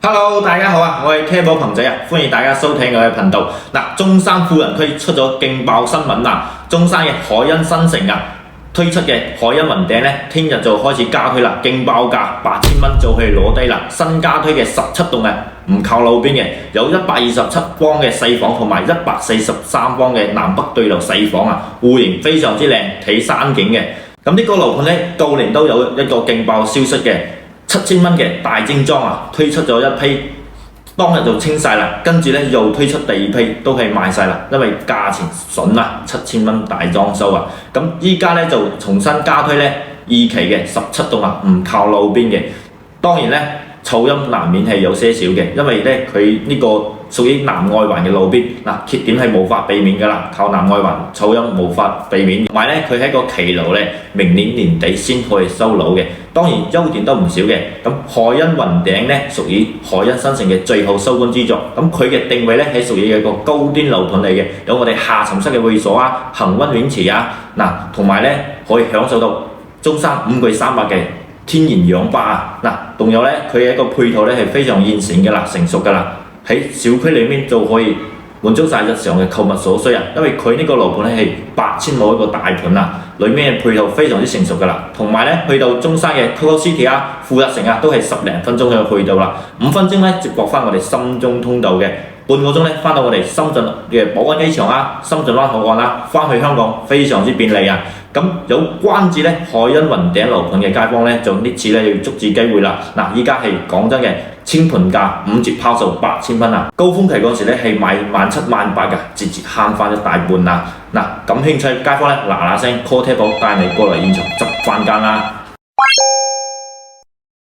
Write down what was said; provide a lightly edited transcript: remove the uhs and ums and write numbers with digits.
Hello，大家好啊！我係 K 寶鵬仔啊，歡迎大家收睇我嘅頻道。中山富人區出咗勁爆新聞啊！中山嘅海欣新城啊，推出嘅海欣雲頂呢，聽日就開始加推啦，勁爆價8000蚊就可以攞低啦！新加推嘅17棟啊，唔靠路邊嘅，有127方嘅細房同埋143方嘅南北對流細房啊，戶型非常之靚，睇山景嘅。咁呢個樓盤呢，舊年都有一個勁爆消息嘅。7000蚊嘅大精裝啊，推出咗一批，當日就清晒啦，跟住呢又推出第二批，都係賣晒啦，因為價錢筍啊，7000蚊大裝修啊，咁依家呢就重新加推呢二期嘅17棟啊，唔靠路邊嘅，當然呢噪音難免係有些少嘅，因為呢佢呢個屬於南外環嘅路邊，缺點係無法避免㗎啦，靠南外環噪音無法避免，同埋呢佢係一個騎樓呢，明年年底先可以收樓嘅。當然優點都唔少嘅，咁海欣雲頂呢屬於海欣新城嘅最後收官之作，咁佢嘅定位呢係屬於一個高端樓盤嚟嘅，有我哋下沉式嘅會所啊、恒溫泳池啊，同埋呢可以享受到中山5句300嘅天然氧吧啊，仲有呢佢嘅一個配套呢係非常現成嘅啦，成熟㗎啦，喺小區裏面就可以滿足晒日常嘅購物所需啊，因為佢呢個樓盤咧係8000畝一個大盤啊，裏面嘅配套非常之成熟㗎啦，同埋呢去到中山嘅 Coco City 啊、富日城啊都係10零分鐘就去到啦，5分鐘呢接駁翻我哋深中通道嘅，半個鐘呢翻到我哋深圳嘅寶安機場啊、深圳灣口岸啊，翻去香港非常之便利啊！咁有關注呢海欣雲頂樓盤嘅街坊呢，就呢次呢要捉住機會啦！依家係講真嘅，清盤價5折拋售8000蚊啊！高峰期嗰時呢係賣17,000、18,000㗎，節節慳翻一大半啊！感興趣街坊呢嗱嗱聲 call 貼寶帶你過嚟現場執翻間啦！